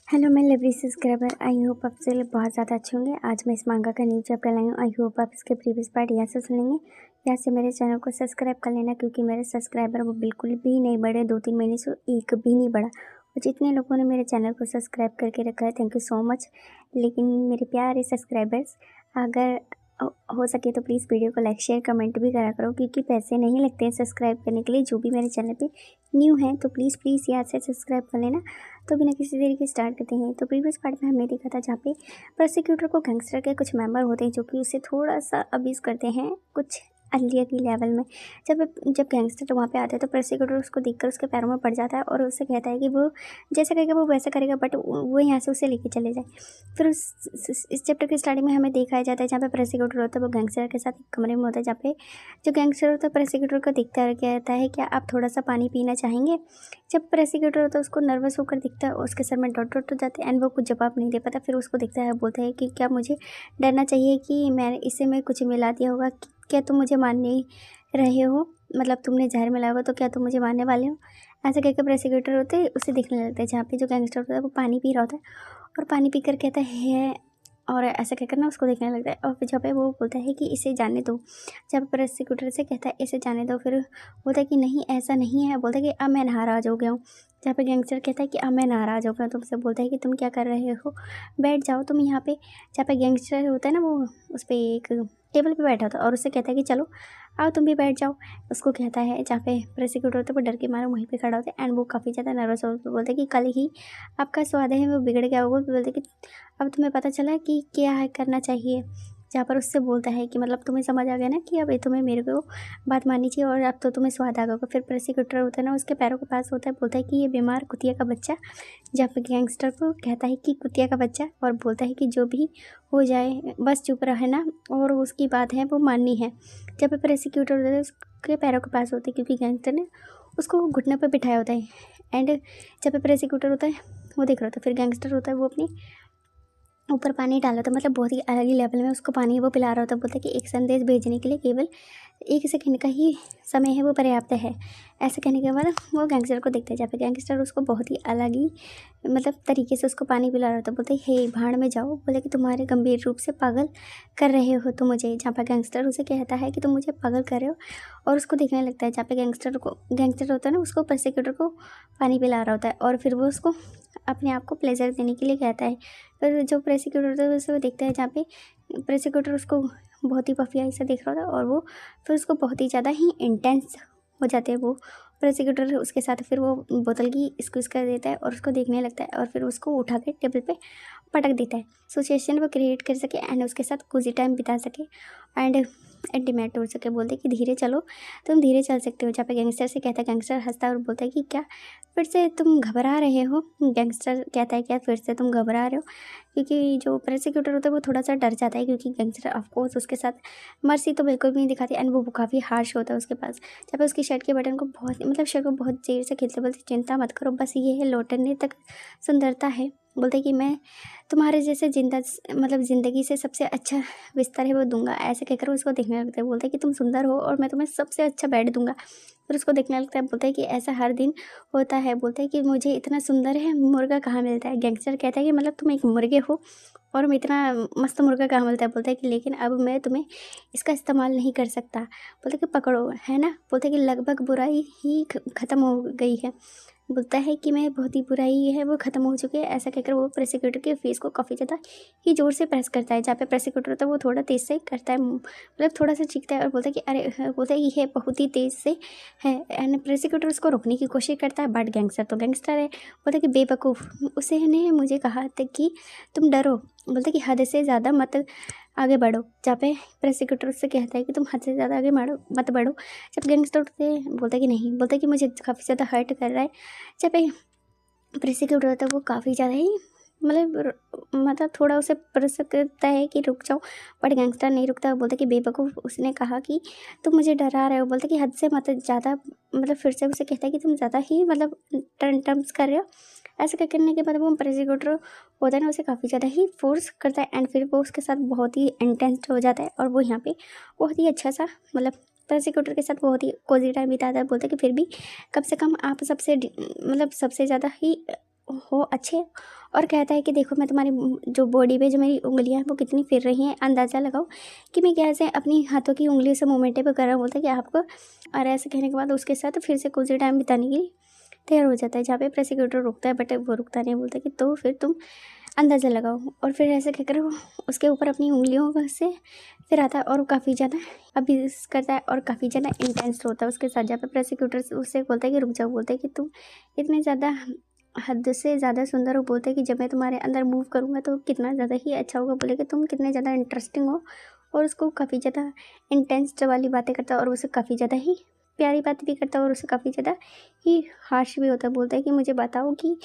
Hello मैं lovely subscriber, I hope आप से बहुत ज़्यादा अच्छे होंगे। आज मैं इस मांगा का न्यू चैप्टर लाई हूँ। आई होप आप इसके प्रीवियस पार्ट यहाँ से सुनेंगे। यहाँ से मेरे चैनल को सब्सक्राइब कर लेना, क्योंकि मेरे सब्सक्राइबर वो बिल्कुल भी नहीं बढ़े। 2-3 महीने से एक भी नहीं बढ़ा। और जितने लोगों ने मेरे चैनल को सब्सक्राइब करके रखा है, थैंक यू सो मच। लेकिन मेरे प्यारे सब्सक्राइबर्स, अगर हो सके तो प्लीज़ वीडियो को लाइक शेयर कमेंट भी करा करो, क्योंकि पैसे नहीं लगते हैं सब्सक्राइब करने के लिए। जो भी मेरे चैनल पे न्यू है तो प्लीज़ याद से सब्सक्राइब कर लेना। तो बिना किसी देरी के स्टार्ट करते हैं। तो प्रीवियस पार्ट में हमने देखा था जहाँ पे प्रोसिक्यूटर को गैंगस्टर के कुछ मेंबर होते हैं जो कि उसे थोड़ा सा अब्यूज़ करते हैं कुछ अलिया की लेवल में। जब गैंगस्टर वहाँ पे आता है तो प्रोसिक्यूटर उसको देखकर उसके पैरों में पड़ जाता है और उससे कहता है कि वो जैसा करेगा वो वैसा करेगा, बट वो यहाँ से उसे लेके चले जाए। फिर इस चैप्टर के स्टार्टिंग में हमें दिखाया जाता है जहाँ पे प्रोसिक्यूटर होता है वो गैंगस्टर के साथ एक कमरे में होता है, जहाँ पे जो गैंगस्टर होता है प्रोसिक्यूटर को देखता है, कहता है क्या आप थोड़ा सा पानी पीना चाहेंगे। जब प्रोसिक्यूटर होता है उसको नर्वस होकर दिखता है, उसके सर में डॉट डॉट हो जाते हैं एंड वो कुछ जवाब नहीं दे पाता। फिर उसको दिखता है, बोलता है कि क्या मुझे डरना चाहिए कि मैं कुछ मिला दिया होगा, क्या तुम मुझे मारने रहे हो, मतलब तुमने जहर मिलाया होगा तो क्या तुम मुझे मारने वाले हो। ऐसा कहकर प्रोसिक्यूटर होते हैं उसे देखने लगता है, जहाँ पे जो गैंगस्टर होता है वो पानी पी रहा होता है और पानी पीकर कहता है, और ऐसा कहकर ना उसको देखने लगता है। और फिर जब वो बोलता है कि इसे जाने दो, जब प्रोसिक्यूटर से कहता है इसे जाने दो, फिर बोलता है कि नहीं ऐसा नहीं है। बोलता है कि अब मैं नाराज़ हो गया हूँ। जहाँ पे गैंगस्टर कहता है कि अब मैं नाराज़ हो गया हूँ तुमसे। बोलता है कि तुम क्या कर रहे हो, बैठ जाओ तुम यहाँ पे। जहाँ पे गैंगस्टर होता है ना वो उस पर एक टेबल पे बैठा होता है और उससे कहता है कि चलो आओ तुम भी बैठ जाओ। उसको कहता है, जहाँ पे प्रोसिक्यूटर होता है वो डर के मारे वहीं पे खड़ा होता है एंड वो काफ़ी ज़्यादा नर्वस हो। बोलते हैं कि कल ही आपका स्वाद है वो बिगड़ गया होगा। बोलते कि अब तुम्हें पता चला कि क्या है करना चाहिए। जहाँ पर उससे बोलता है कि मतलब तुम्हें समझ आ गया ना कि अब तुम्हें मेरे को बात माननी चाहिए और अब तो तुम्हें स्वाद आ गया होगा। फिर प्रोसिक्यूटर होता है ना उसके पैरों के पास होता है, बोलता है कि ये बीमार कुतिया का बच्चा। जहाँ पर गैंगस्टर को कहता है कि कुतिया का बच्चा, और बोलता है कि जो भी हो जाए बस चुप रहे ना, और उसकी बात है वो माननी है। जब प्रोसिक्यूटर होता है उसके पैरों के पास होते हैं, क्योंकि गैंगस्टर ने उसको घुटने पर बिठाया होता है। एंड जब प्रोसिक्यूटर होता है वो देख रहा होता है, फिर गैंगस्टर होता है वो अपनी ऊपर पानी डाला था, मतलब बहुत ही अलग ही लेवल में उसको पानी वो पिला रहा होता है। बोलता है कि एक संदेश भेजने के लिए केवल 1 सेकंड का ही समय है, वो पर्याप्त है। ऐसा कहने के बाद वो गैंगस्टर को देखता है, जहाँ पे गैंगस्टर उसको बहुत ही अलग ही मतलब तरीके से उसको पानी पिला रहा होता है। बोलते है हे भाड़ में जाओ। बोले कि तुम्हारे गंभीर रूप से पागल कर रहे हो तो मुझे। जहाँ पर गैंगस्टर उसे कहता है कि तुम मुझे पागल कर रहे हो और उसको देखने लगता है। जहाँ पे गैंगस्टर होता है ना उसको प्रोसिक्यूटर को पानी पिला रहा होता है और फिर वो उसको अपने आप को प्लेजर देने के लिए कहता है। फिर जो प्रोसिक्यूटर होता है उसे वो देखता है, जहाँ पे प्रोसिक्यूटर उसको बहुत ही पफिया ऐसा देख रहा होता है और वो फिर उसको बहुत ही ज़्यादा ही इंटेंस हो जाते हैं वो प्रोसिक्यूटर उसके साथ। फिर वो बोतल की स्क्वीज कर देता है और उसको देखने लगता है और फिर उसको उठा के टेबल पे पटक देता है। सिचुएशन वो क्रिएट कर सके एंड उसके साथ कुछ ही टाइम बिता सके एंड इंटीमेट हो सके। बोलते कि धीरे चलो, तुम धीरे चल सकते हो। जहाँ पे गैंगस्टर से कहता है, गैंगस्टर हंसता है और बोलता है कि क्या फिर से तुम घबरा रहे हो। गैंगस्टर कहता है क्या फिर से तुम घबरा रहे हो, क्योंकि जो प्रोसिक्यूटर होता है वो थोड़ा सा डर जाता है, क्योंकि गैंगस्टर ऑफकोर्स उसके साथ मर्सी तो बिल्कुल भी नहीं दिखाती एंड वो काफ़ी हार्श होता है उसके पास। जहाँ पे उसकी शर्ट के बटन को बहुत मतलब शर्ट को बहुत देर से खींचते, बोलते चिंता मत करो, बस ये है लौटने तक सुंदरता है। बोलते कि मैं तुम्हारे जैसे ज़िंदगी से सबसे अच्छा बिस्तर है वो दूंगा। ऐसे कहकर उसको देखने लगता है। बोलता है कि तुम सुंदर हो और मैं तुम्हें सबसे अच्छा बेड दूंगा। फिर उसको देखने लगता है, बोलता है कि ऐसा हर दिन होता है। बोलता है कि मुझे इतना सुंदर है मुर्गा कहाँ मिलता है। गैंगस्टर कहता है कि मतलब तुम एक मुर्गे हो और मैं इतना मस्त मुर्गा कहाँ मिलता है। बोलता है कि लेकिन अब मैं तुम्हें इसका इस्तेमाल नहीं कर सकता। बोलता है कि पकड़ो, है ना। बोलता है कि लगभग बुराई ही ख़त्म हो गई है। बोलता है कि मैं बहुत ही बुराई है वो ख़त्म हो चुकी है। ऐसा कहकर वो प्रोसिक्यूटर के फेस को काफ़ी ज़्यादा ही ज़ोर से प्रेस करता है। जहाँ पे प्रोसिक्यूटर होता है वो थोड़ा तेज़ से करता है, मतलब थोड़ा सा चीखता है और बोलता है कि अरे, बोलता है ये बहुत ही तेज़ से है। एंड प्रोसिक्यूटर उसको रोकने की कोशिश करता है, बट गैंगस्टर तो गैंगस्टर है। बोलता है कि बेवकूफ़, उसे ने मुझे कहा था कि तुम डरो। बोलता है कि हद से ज़्यादा मत आगे बढ़ो। जहाँ पे प्रोसिक्यूटर उससे कहता है कि तुम हद से ज़्यादा आगे मत बढ़ो। जब गैंगस्टर उठते बोलता है कि नहीं, बोलता है कि मुझे काफ़ी ज़्यादा हर्ट कर रहा है। जब पे प्रोसिक्यूटर होता है वो काफ़ी ज़्यादा ही मतलब थोड़ा उसे प्रेस करता है कि रुक जाओ, बट गैंगस्टर नहीं रुकता। बोलता कि बेवकूफ़, उसने कहा कि तुम मुझे डरा रहे हो। बोलता कि हद से मत ज़्यादा, मतलब फिर से उसे कहता है कि तुम ज़्यादा ही मतलब टर्म्स कर रहे हो। ऐसा करने के बाद वो प्रोसिक्यूटर होता है ना उसे काफ़ी ज़्यादा ही फोर्स करता है एंड फिर वो उसके साथ बहुत ही इंटेंस हो जाता है और वो यहाँ पे बहुत ही अच्छा सा मतलब प्रोसिक्यूटर के साथ बहुत ही कोजी टाइम बिताता है। बोलता है कि फिर भी कम से कम आप सबसे ज़्यादा ही हो अच्छे, और कहता है कि देखो मैं तुम्हारी जो बॉडी पे जो मेरी उंगलियां हैं वो कितनी फिर रही हैं, अंदाज़ा लगाओ कि मैं कैसे अपनी हाथों की उंगलियों से मूवमेंट पे कर रहा हूँ। बोलता है कि आपको, और ऐसे कहने के बाद उसके साथ फिर से कुछ टाइम बिताने के लिए तैयार हो जाता है, जहाँ पे प्रोसिक्यूटर रुकता है बट वो रुकता नहीं, बोलता है कि तो फिर तुम अंदाज़ा लगाओ। और फिर ऐसे कहकर वो उसके ऊपर अपनी उंगलियों से फिर आता है और वो काफ़ी ज़्यादा अब्यूज़ करता है और काफ़ी ज़्यादा इंटेंस होता है उसके साथ। जहाँ पे प्रोसिक्यूटर उससे बोलता है कि रुक जाओ, बोलते हैं कि तुम इतने ज़्यादा हद से ज़्यादा सुंदर हो, बोलते हैं कि जब मैं तुम्हारे अंदर मूव करूँगा तो कितना ज़्यादा ही अच्छा होगा, बोले कि तुम कितने ज़्यादा इंटरेस्टिंग हो। और उसको काफ़ी ज़्यादा इंटेंस वाली बातें करता है और उसे काफ़ी ज़्यादा ही प्यारी बातें भी करता है और उसे काफ़ी ज़्यादा ही हार्श भी होता है। बोलता है कि मुझे बताओ कि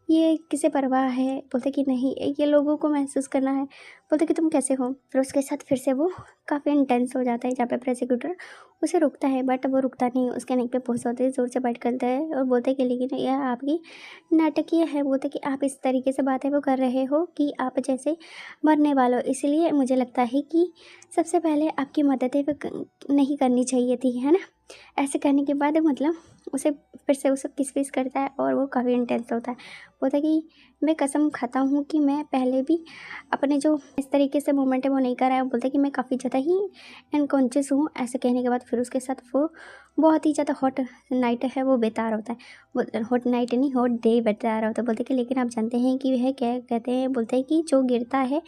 ये किसे परवाह है, बोलते कि नहीं ये लोगों को महसूस करना है, बोलते कि तुम कैसे हो। फिर उसके साथ फिर से वो काफ़ी इंटेंस हो जाता है, जहाँ पे प्रोसिक्यूटर उसे रुकता है बट वो रुकता नहीं, उसके नेक पे पहुँच होते ज़ोर से बाइट करता है और बोलते कि लेकिन यह आपकी नाटकीय है। बोलते कि आप इस तरीके से बातें वो कर रहे हो कि आप जैसे मरने वालों, इसलिए मुझे लगता है कि सबसे पहले आपकी मदद नहीं करनी चाहिए थी, है ना। ऐसे करने के बाद मतलब उसे फिर से उसे किस करता है और वो काफ़ी इंटेंस होता है। बोलता है कि मैं कसम खाता हूँ कि मैं पहले भी अपने जो इस तरीके से मूवमेंट है वो नहीं कर रहा है। बोलता है कि मैं काफ़ी ज़्यादा ही अनकॉन्शियस हूँ। ऐसे कहने के बाद फिर उसके साथ वो बहुत ही ज़्यादा हॉट नाइट है वो बेता रहा होता है, वो हॉट नाइट नहीं हॉट डे बता रहा होता है। बोलते कि लेकिन आप जानते हैं कि वह क्या कहते हैं, बोलते हैं कि जो गिरता है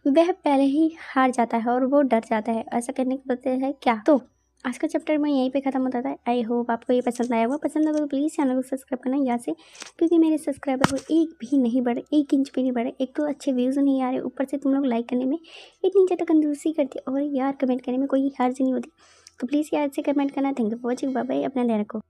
वह पहले ही हार जाता है और वो डर जाता है। ऐसा करने के बोलते हैं क्या। तो आज का चैप्टर में यहीं पे ख़त्म होता था। आई होप आपको ये पसंद आया होगा। पसंद आया तो प्लीज़ चैनल को सब्सक्राइब करना यहाँ से, क्योंकि मेरे सब्सक्राइबर को एक भी नहीं बढ़े, 1 इंच भी नहीं बढ़े। एक तो अच्छे व्यूज़ नहीं आ रहे, ऊपर से तुम लोग लाइक करने में इतनी ज़्यादा कंजूसी करती और यार कमेंट करने में कोई हर्ज नहीं होती। तो प्लीज़ यार से कमेंट करना। Thank you for watching, bye bye, अपना ध्यान रखो।